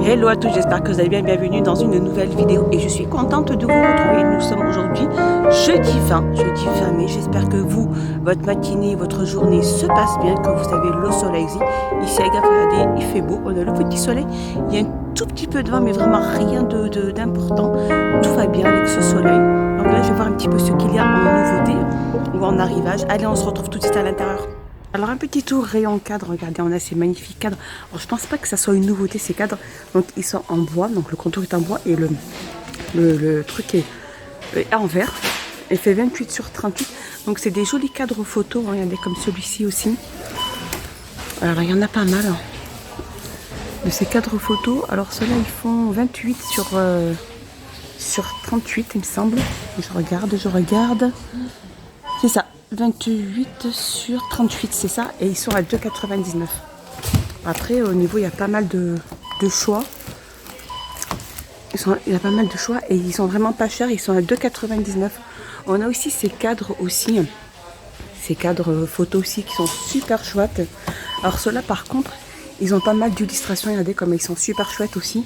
Hello à tous, j'espère que vous allez bien, bienvenue dans une nouvelle vidéo et je suis contente de vous retrouver. Nous sommes aujourd'hui jeudi 20 mai. J'espère que vous, votre matinée, votre journée se passe bien, que vous avez le soleil ici à Gap. Regardez, il fait beau, on a le petit soleil, il y a un tout petit peu de vent mais vraiment rien d'important. Tout va bien avec ce soleil. Donc là je vais voir un petit peu ce qu'il y a en nouveauté ou en arrivage. Allez, on se retrouve tout de suite à l'intérieur. Alors un petit tour rayon cadre, regardez, on a ces magnifiques cadres. Alors je pense pas que ça soit une nouveauté ces cadres, donc ils sont en bois, donc le contour est en bois et le truc est en verre. Il fait 28 sur 38, donc c'est des jolis cadres photos, hein. Regardez comme celui-ci aussi. Alors il y en a pas mal hein, de ces cadres photos. Alors ceux-là ils font 28 sur 38 il me semble. Je regarde. C'est ça. 28 sur 38, c'est ça, et ils sont à 2,99. Après, au niveau, il y a pas mal de choix. Il y a pas mal de choix et ils sont vraiment pas chers, ils sont à 2,99. On a aussi ces cadres aussi, ces cadres photos aussi qui sont super chouettes. Alors ceux-là, par contre, ils ont pas mal d'illustrations, regardez comme ils sont super chouettes aussi.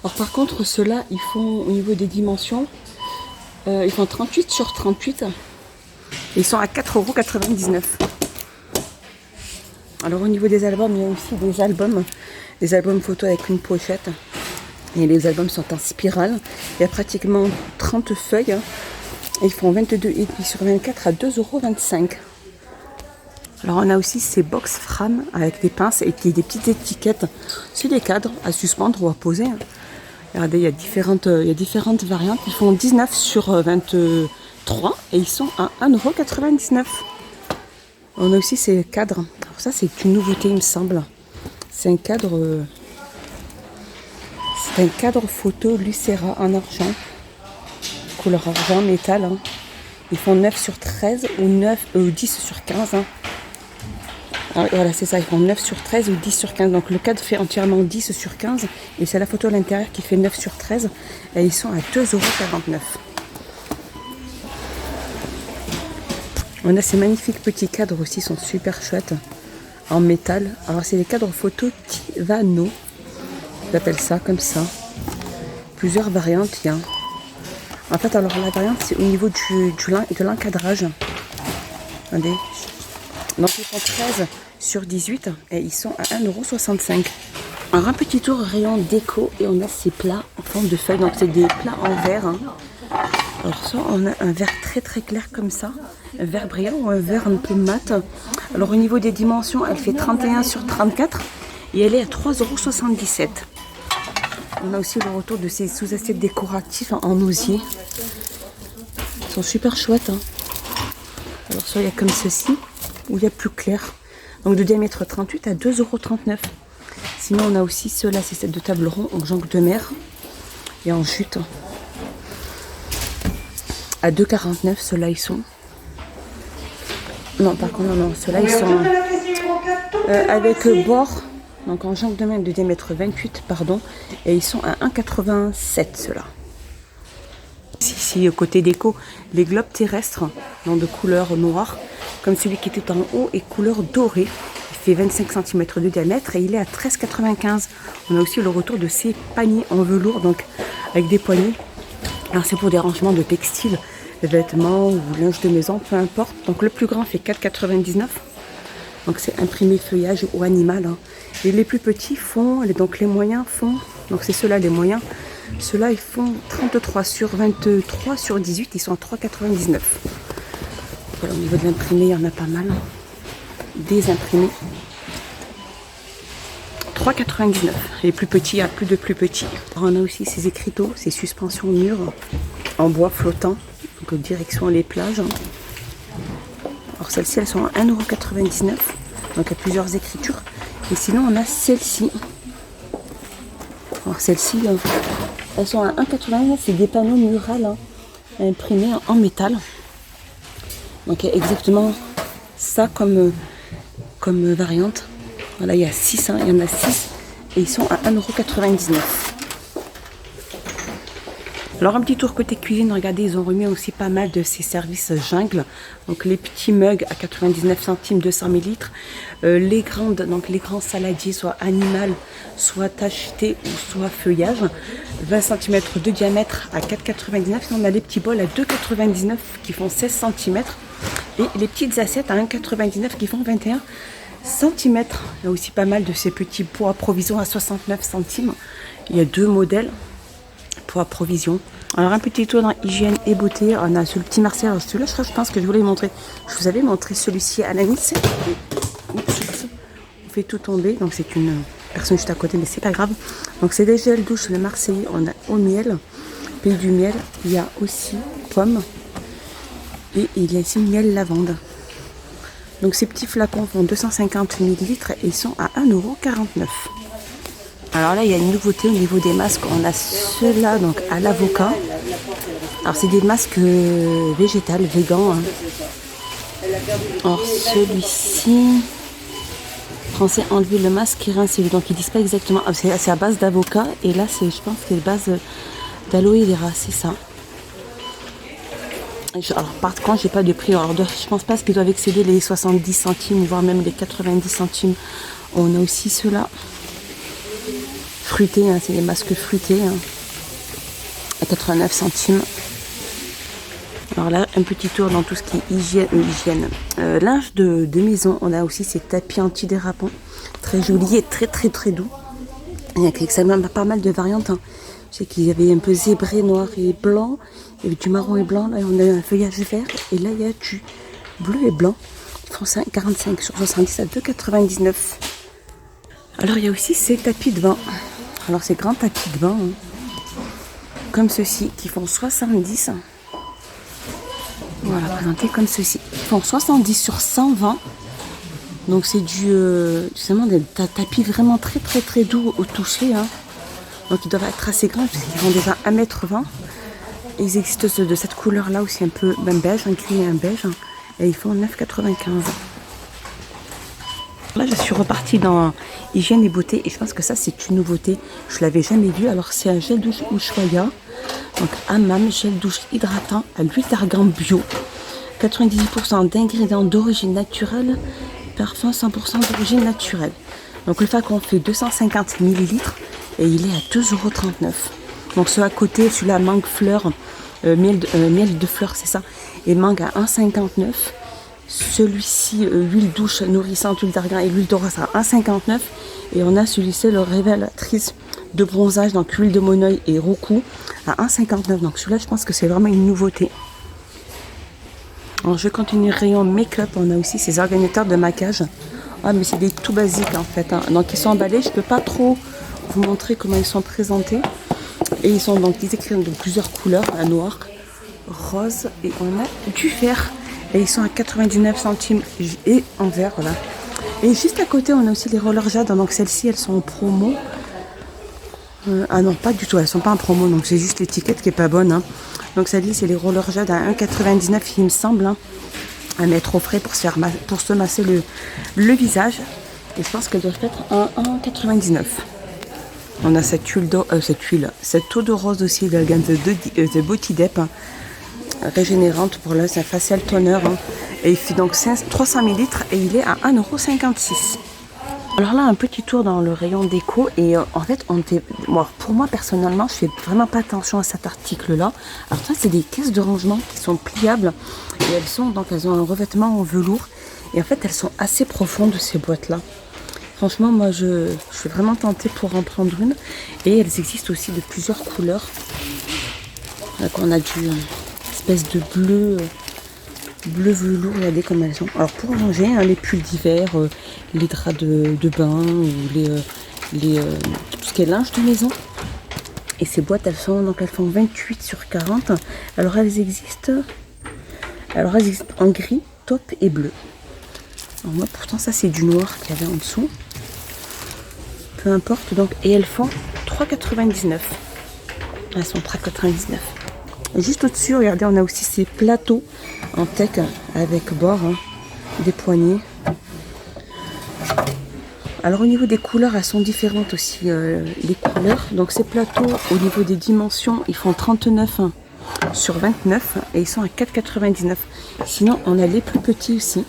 Alors par contre, ceux-là, ils font, au niveau des dimensions, ils font 38 sur 38. Ils sont à 4,99 €. Alors au niveau des albums, il y a aussi des albums photos avec une pochette. Et les albums sont en spirale. Il y a pratiquement 30 feuilles. Et ils font 22,5 sur 24 à 2,25 €. Alors on a aussi ces box frames avec des pinces et des petites étiquettes. C'est des cadres à suspendre ou à poser. Regardez, il y a différentes variantes. Ils font 19 sur 23 et ils sont à 1,99 €. On a aussi ces cadres. Alors ça c'est une nouveauté il me semble. C'est un cadre photo Lucera en argent. Couleur argent métal. Hein. Ils font 9 sur 13 ou 10 sur 15. Hein. Alors, voilà, c'est ça, ils font 9 sur 13 ou 10 sur 15. Donc le cadre fait entièrement 10 sur 15. Et c'est la photo à l'intérieur qui fait 9 sur 13. Et ils sont à 2,49 €. On a ces magnifiques petits cadres aussi, ils sont super chouettes. En métal. Alors c'est des cadres photo Tivano. J'appelle ça comme ça. Plusieurs variantes, il y a. En fait, alors la variante, c'est au niveau de l'encadrage. Regardez. Donc ils font 13 sur 18 et ils sont à 1,65 €. Alors un petit tour rayon déco et on a ces plats en forme de feuilles. Donc c'est des plats en verre. Hein. Alors ça, on a un verre très très clair comme ça. Un verre brillant ou un verre un peu mat. Alors au niveau des dimensions, elle fait 31 sur 34 et elle est à 3,77 €. On a aussi le retour de ces sous-assiettes décoratifs en osier. Ils sont super chouettes. Hein. Alors soit il y a comme ceci, ou il y a plus clair. Donc de diamètre 38 à 2,39 €. Sinon on a aussi ceux-là, c'est celles de table rond en jonc de mer et en jute. À 2,49 €, ceux-là ils sont. Non, par contre, non, ceux-là ils sont avec bord. Donc en jonc de mer de diamètre 28, pardon, et ils sont à 1,87 € ceux-là. Ici, côté déco, les globes terrestres, donc de couleur noire, comme celui qui était en haut, et couleur dorée. Il fait 25 cm de diamètre et il est à 13,95 €. On a aussi le retour de ces paniers en velours, donc avec des poignées. Alors c'est pour des rangements de textiles, vêtements ou linge de maison, peu importe. Donc le plus grand fait 4,99 €. Donc c'est imprimé feuillage ou animal. Hein. Et les plus petits font, donc les moyens font, donc c'est ceux-là les moyens. Ceux-là ils font 33 sur 23 sur 18, ils sont à 3,99 €. Voilà, au niveau de l'imprimé, il y en a pas mal. Des imprimés. 3,99 €. Les plus petits, il y a plus de plus petits. Alors, on a aussi ces écriteaux, ces suspensions mûres en bois flottant, donc direction les plages. Alors celles-ci, elles sont à 1,99 €. Donc il y a plusieurs écritures. Et sinon, on a celles-ci. Alors celles-ci, elles sont à 1,89 €. C'est des panneaux murales hein, imprimés en métal. Donc il y a exactement ça comme variante. Voilà, il y a 6, hein, il y en a 6. Et ils sont à 1,99 €. Alors un petit tour côté cuisine, regardez, ils ont remis aussi pas mal de ces services jungle. Donc les petits mugs à 99 centimes, 200 ml. Les grands saladiers, soit animal, soit tacheté ou soit feuillage. 20 cm de diamètre à 4,99. On a les petits bols à 2,99 qui font 16 cm. Et les petites assiettes à 1,99 qui font 21 cm. Il y a aussi pas mal de ces petits pots à provision à 69 centimes. Il y a 2 modèles. Pour provision. Alors un petit tour dans hygiène et beauté. On a ce petit Marseille. Alors celui-là, je pense que je voulais montrer. Je vous avais montré celui-ci à la Nice. On fait tout tomber. Donc c'est une personne juste à côté, mais c'est pas grave. Donc c'est des gels douche de Marseille. On a au miel, pays du miel. Il y a aussi pomme. Et il y a ici miel lavande. Donc ces petits flacons font 250 ml et ils sont à 1,49 €. Alors là, il y a une nouveauté au niveau des masques. On a ceux-là donc à l'avocat. Alors c'est des masques végétales, végans. Alors celui-ci, français, enlever le masque et rincer. Donc ils disent pas exactement. C'est à base d'avocat et là c'est, je pense que c'est base d'aloe vera, c'est ça. Alors par contre, j'ai pas de prix. Alors je pense pas qu'ils doivent excéder les 70 centimes, voire même les 90 centimes. On a aussi ceux-là. Fruités, hein, c'est des masques fruités hein, à 89 centimes. Alors là, un petit tour dans tout ce qui est hygiène. Linge de maison, on a aussi ces tapis antidérapants, très jolis et très doux. Il y a pas mal de variantes. Hein. Je sais qu'il y avait un peu zébré, noir et blanc, il y avait du marron et blanc, là on a un feuillage vert, et là il y a du bleu et blanc. Ils font 45 sur 70 à 2,99 €. Alors il y a aussi ces tapis de bain. Alors ces grands tapis de bain, hein, comme ceux-ci, qui font 70. Voilà, présentés comme ceci. Ils font 70 sur 120. Donc c'est justement des tapis vraiment très doux au toucher. Hein. Donc ils doivent être assez grands, ils vont déjà 1,20 m. Et ils existent de cette couleur-là aussi, un peu même beige, un gris et un beige. Hein, et ils font 9,95 €. Là, je suis repartie dans hygiène et beauté et je pense que ça, c'est une nouveauté. Je ne l'avais jamais vu. Alors, c'est un gel douche Ushuaïa. Donc, Hammam, gel douche hydratant à l'huile d'argan bio. 98% d'ingrédients d'origine naturelle. Parfum 100% d'origine naturelle. Donc, le flacon fait 250 ml et il est à 2,39 €. Donc, ceux à côté, celui-là, mangue fleur, miel de fleur, c'est ça. Et mangue à 1,59 €. Celui-ci, huile douche nourrissante, huile d'argan et l'huile de rose à 1,59 €. Et on a celui-ci, le révélatrice de bronzage, donc huile de monoeil et roku à 1,59 €. Donc celui-là, je pense que c'est vraiment une nouveauté. Alors je continue rayon make-up. On a aussi ces ordinateurs de maquillage. Ah mais c'est des tout basiques en fait. Hein. Donc ils sont emballés. Je peux pas trop vous montrer comment ils sont présentés. Et ils sont donc ils écrivent de plusieurs couleurs, un noir, rose et on a du vert. Et ils sont à 99 centimes et en vert, voilà. Et juste à côté, on a aussi les rollers jade. Donc celles-ci, elles sont en promo. Ah non, pas du tout, elles sont pas en promo. Donc c'est juste l'étiquette qui est pas bonne. Hein. Donc celle-ci, c'est les rollers jade à 1,99 €, il me semble. Hein, à mettre au frais pour se masser le visage. Et je pense qu'elles doivent être à 1,99 €. On a cette eau de rose aussi de la gamme de Beauty Dep. Hein. Régénérante pour là, c'est un facial toner hein. Et il fait donc 300 ml et il est à 1,56 €. Alors là un petit tour dans le rayon déco et en fait pour moi personnellement je fais vraiment pas attention à cet article là. Alors ça c'est des caisses de rangement qui sont pliables et elles ont un revêtement en velours et en fait elles sont assez profondes ces boîtes là. Franchement moi je suis vraiment tentée pour en prendre une et elles existent aussi de plusieurs couleurs. Donc on a du espèce de bleu velours, regardez comme elles sont. Alors pour ranger hein, les pulls d'hiver, les draps de bain ou tout ce qui est linge de maison. Et ces boîtes elles font 28 sur 40. Alors elles existent en gris, taupe et bleu. Alors moi pourtant ça c'est du noir qu'il y avait en dessous. Peu importe donc et elles font 3,99 €. Elles sont 3,99 €. Et juste au-dessus, regardez, on a aussi ces plateaux en teck avec bord, hein, des poignées. Alors au niveau des couleurs, elles sont différentes aussi, les couleurs. Donc ces plateaux, au niveau des dimensions, ils font 39 sur 29 et ils sont à 4,99. Sinon, on a les plus petits aussi,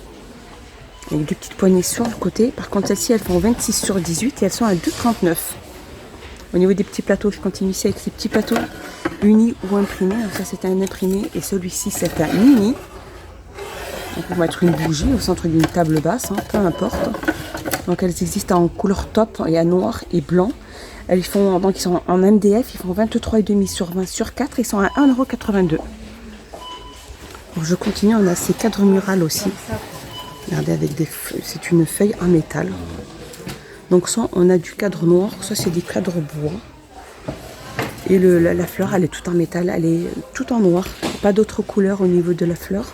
avec des petites poignées sur le côté. Par contre, celles-ci, elles font 26 sur 18 et elles sont à 2,39. Au niveau des petits plateaux, je continue ici avec ces petits plateaux unis ou imprimés. Alors ça, c'est un imprimé et celui-ci, c'est un mini. Donc, on va mettre une bougie au centre d'une table basse, peu importe. Donc elles existent en couleur top, il y a noir et blanc. Elles font, donc ils sont en MDF, ils font 23,5 sur 20 sur 4, ils sont à 1,82 €. Je continue, on a ces cadres murales aussi. Regardez, avec des feuilles, c'est une feuille en métal. Donc soit on a du cadre noir, soit c'est des cadres bois. Et la fleur, elle est toute en métal, elle est toute en noir. Pas d'autres couleurs au niveau de la fleur.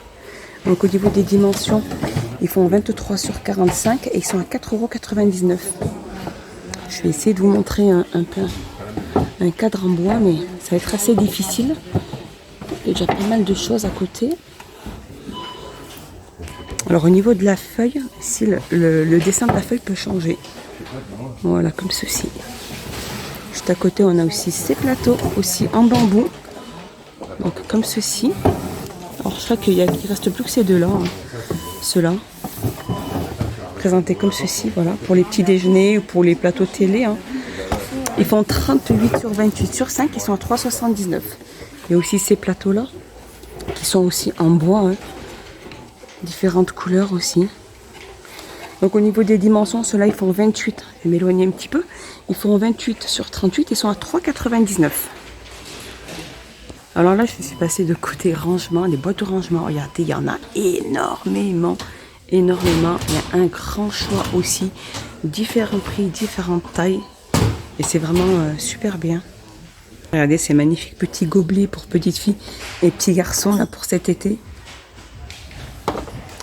Donc au niveau des dimensions, ils font 23 sur 45 et ils sont à 4,99 €. Je vais essayer de vous montrer un cadre en bois, mais ça va être assez difficile. Il y a déjà pas mal de choses à côté. Alors au niveau de la feuille, ici le dessin de la feuille peut changer. Voilà, comme ceci. Juste à côté, on a aussi ces plateaux, aussi en bambou. Donc comme ceci. Alors je crois qu'il ne reste plus que ces deux-là. Ceux-là. Présentés comme ceci, voilà, pour les petits déjeuners ou pour les plateaux télé. Ils font 38 sur 28 sur 5, ils sont à 3,79. Il y a aussi ces plateaux-là, qui sont aussi en bois, différentes couleurs aussi. Donc au niveau des dimensions, ceux-là, ils font 28, je vais m'éloigner un petit peu, ils font 28 sur 38, ils sont à 3,99. Alors là, je suis passée de côté rangement, les boîtes de rangement, regardez, il y en a énormément. Il y a un grand choix aussi, différents prix, différentes tailles, et c'est vraiment super bien. Regardez ces magnifiques petits gobelets pour petites filles et petits garçons là pour cet été.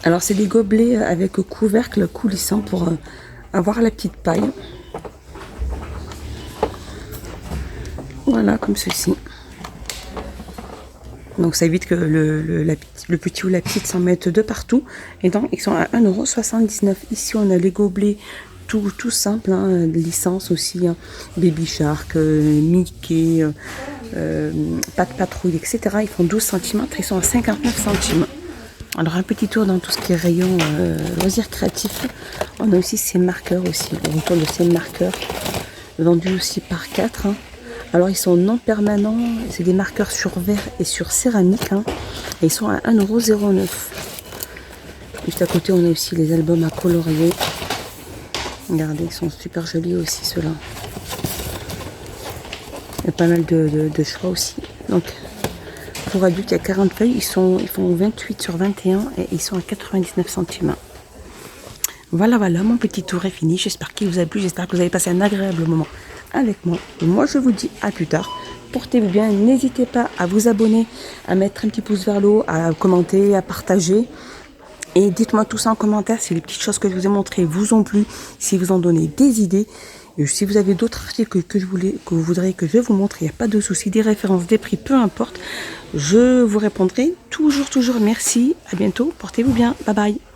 Alors c'est des gobelets avec couvercle coulissant pour avoir la petite paille. Voilà, comme ceci. Donc ça évite que le petit ou la petite s'en mettent de partout. Et donc ils sont à 1,79 €. Ici on a les gobelets tout simple, licence aussi, Baby Shark, Mickey, Pat Patrouille, etc. Ils font 12 cm, ils sont à 59 centimes. Alors un petit tour dans tout ce qui est rayon loisirs créatifs. On a aussi ces marqueurs aussi, le retour de ces marqueurs, vendus aussi par 4. Alors ils sont non permanents, c'est des marqueurs sur verre et sur céramique, et ils sont à 1,09 €. Juste à côté on a aussi les albums à colorier. Regardez, ils sont super jolis aussi ceux-là. Il y a pas mal de choix aussi. Donc pour adultes il y a 40 feuilles, ils font 28 sur 21 et ils sont à 99 centimes. Voilà, mon petit tour est fini. J'espère qu'il vous a plu, j'espère que vous avez passé un agréable moment avec moi. Et moi, je vous dis à plus tard. Portez-vous bien. N'hésitez pas à vous abonner, à mettre un petit pouce vers le haut, à commenter, à partager. Et dites-moi tout ça en commentaire si les petites choses que je vous ai montrées vous ont plu, si vous en donnez des idées. Et si vous avez d'autres articles que vous voudrez que je vous montre, il n'y a pas de souci, des références, des prix, peu importe. Je vous répondrai toujours. Merci. À bientôt. Portez-vous bien. Bye bye.